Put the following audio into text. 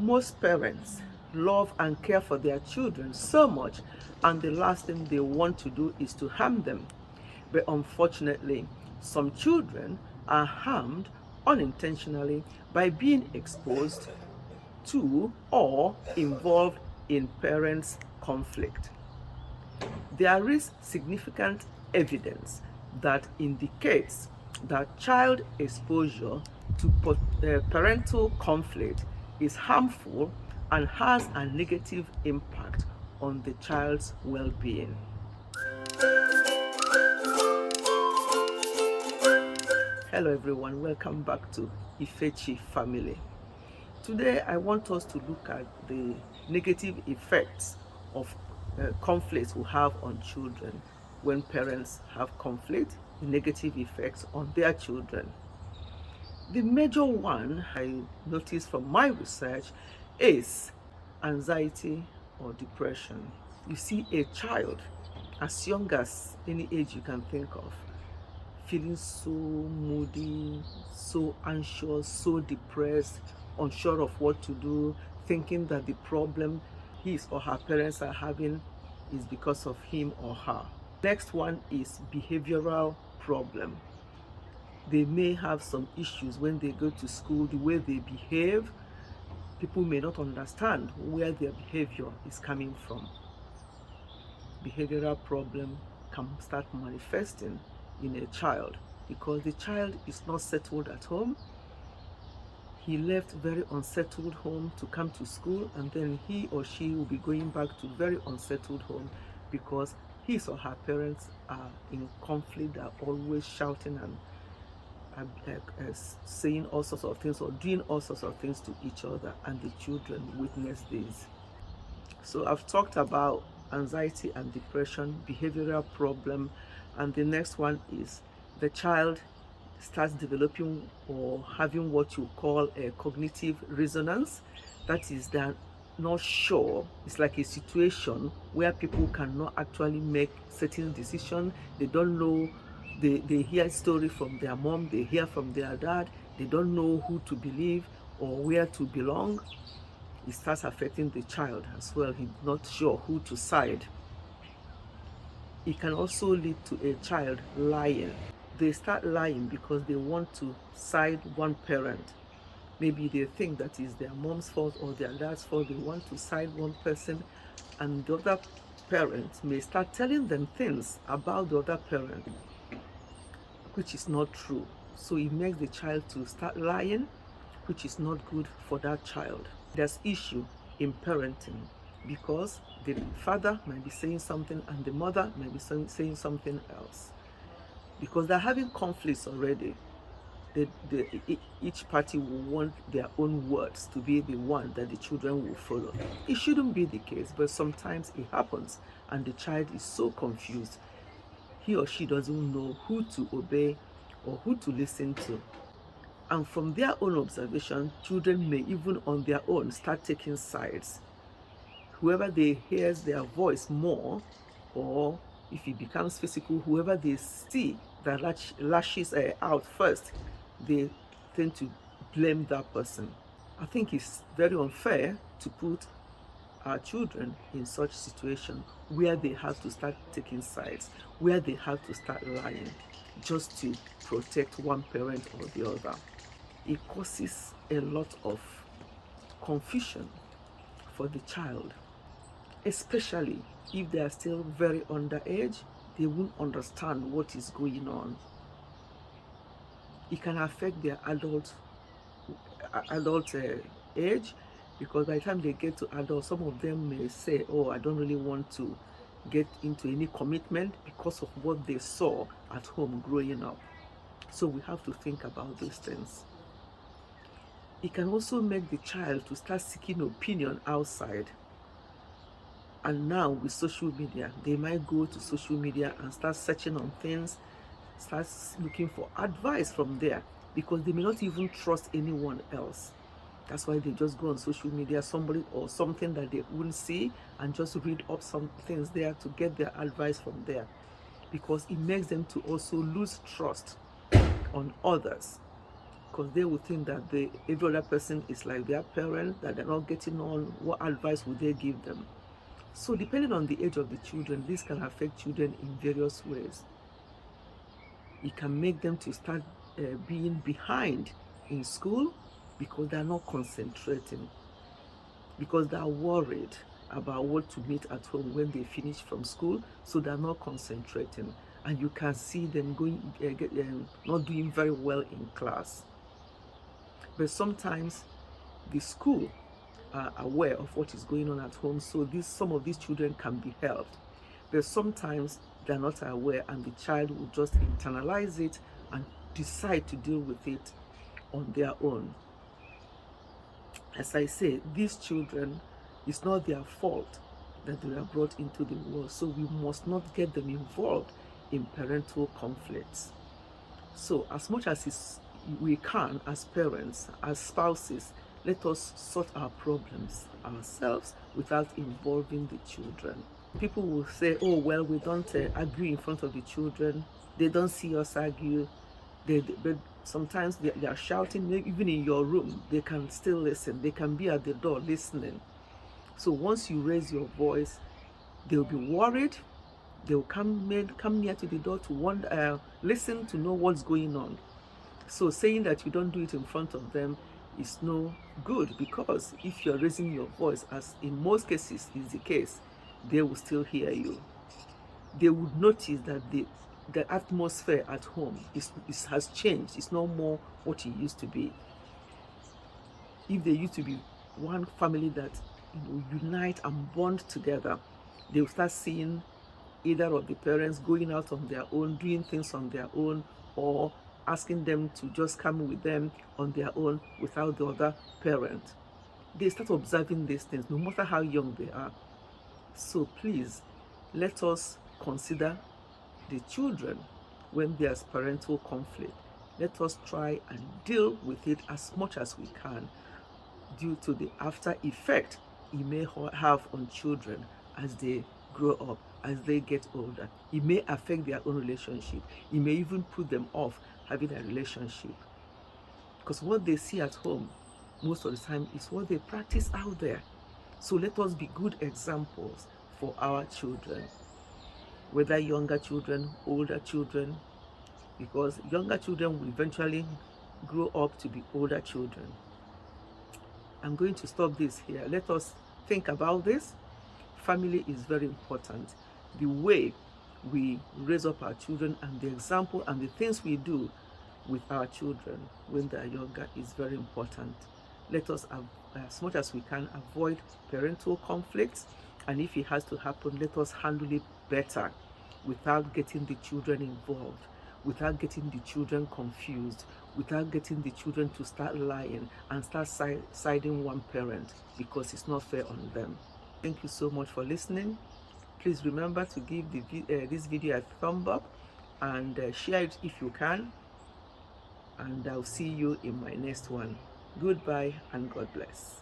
Most parents love and care for their children so much, and the last thing they want to do is to harm them. But unfortunately, some children are harmed unintentionally by being exposed to or involved in parents' conflict. There is significant evidence that indicates that child exposure to parental conflict is harmful and has a negative impact on the child's well-being. Hello everyone, welcome back to Ifechi Family. Today I want us to look at the negative effects of conflicts we have on children. When parents have conflict, the negative effects on their children. The major one I noticed from my research is anxiety or depression. You see a child as young as any age you can think of, feeling so moody, so anxious, so depressed, unsure of what to do, thinking that the problem his or her parents are having is because of him or her. Next one is behavioral problem. They may have some issues when they go to school, the way they behave. People may not understand where their behavior is coming from. Behavioral problem can start manifesting in a child because the child is not settled at home. He left very unsettled home to come to school, and then he or she will be going back to very unsettled home because his or her parents are in conflict. They are always shouting and saying all sorts of things or doing all sorts of things to each other, and the children witness this. So I've talked about anxiety and depression, behavioral problem, and the next one is the child starts developing or having what you call a cognitive resonance. That is, they're not sure. It's like a situation where people cannot actually make certain decisions. They don't know. They hear a story from their mom, they hear from their dad, they don't know who to believe or where to belong. It starts affecting the child as well. He's not sure who to side. It can also lead to a child lying. They start lying because they want to side one parent. Maybe they think that is their mom's fault or their dad's fault. They want to side one person, and the other parent may start telling them things about the other parent which is not true. So it makes the child to start lying, which is not good for that child. There's issue in parenting because the father might be saying something and the mother might be saying something else. Because they're having conflicts already, each party will want their own words to be the one that the children will follow. It shouldn't be the case, but sometimes it happens and the child is so confused. He or she doesn't know who to obey or who to listen to. And from their own observation, children may even on their own start taking sides. Whoever they hears their voice more, or if it becomes physical, whoever they see that lashes out first, they tend to blame that person. I think it's very unfair to put our children in such situation where they have to start taking sides, where they have to start lying just to protect one parent or the other. It causes a lot of confusion for the child, especially if they are still very underage. They won't understand what is going on. It can affect their adult age, because by the time they get to adult, some of them may say, oh, I don't really want to get into any commitment because of what they saw at home growing up. So we have to think about these things. It can also make the child to start seeking opinion outside. And now with social media, they might go to social media and start searching on things, start looking for advice from there, because they may not even trust anyone else. That's why they just go on social media, somebody or something that they wouldn't see, and just read up some things there to get their advice from there, because it makes them to also lose trust on others. because they will think that every other person is like their parent, that they're not getting on. What advice would they give them? So depending on the age of the children, this can affect children in various ways. It can make them to start being behind in school because they're not concentrating, because they're worried about what to meet at home when they finish from school, so they're not concentrating, and you can see them not doing very well in class. But sometimes the school are aware of what is going on at home, so some of these children can be helped. But sometimes they're not aware, and the child will just internalize it and decide to deal with it on their own. As I say, these children, it's not their fault that they were brought into the world, so we must not get them involved in parental conflicts. So as much as we can, as parents, as spouses, let us sort our problems ourselves without involving the children. People will say, oh, well, we don't argue in front of the children. They don't see us argue. But sometimes they are shouting, even in your room. They can still listen. They can be at the door listening. So once you raise your voice, they'll be worried. They'll come near to the door to listen, to know what's going on. So saying that you don't do it in front of them is no good, because if you're raising your voice, as in most cases is the case, they will still hear you. They would notice that the atmosphere at home has changed. It's no more what it used to be. If they used to be one family that unite and bond together, they will start seeing either of the parents going out on their own, doing things on their own, or asking them to just come with them on their own without the other parent. They start observing these things, no matter how young they are. So please, let us consider the children when there's parental conflict. Let us try and deal with it as much as we can, due to the after effect it may have on children as they grow up, as they get older. It may affect their own relationship. It may even put them off having a relationship, because what they see at home most of the time is what they practice out there. So let us be good examples for our children, whether younger children, older children, because younger children will eventually grow up to be older children. I'm going to stop this here. Let us think about this. Family is very important. The way we raise up our children and the example and the things we do with our children when they are younger is very important. Let us, as much as we can, avoid parental conflicts, and if it has to happen, let us handle it better without getting the children involved, without getting the children confused, without getting the children to start lying and start siding one parent, because it's not fair on them. Thank you so much for listening. Please remember to give this video a thumb up and share it if you can. And I'll see you in my next one. Goodbye and God bless.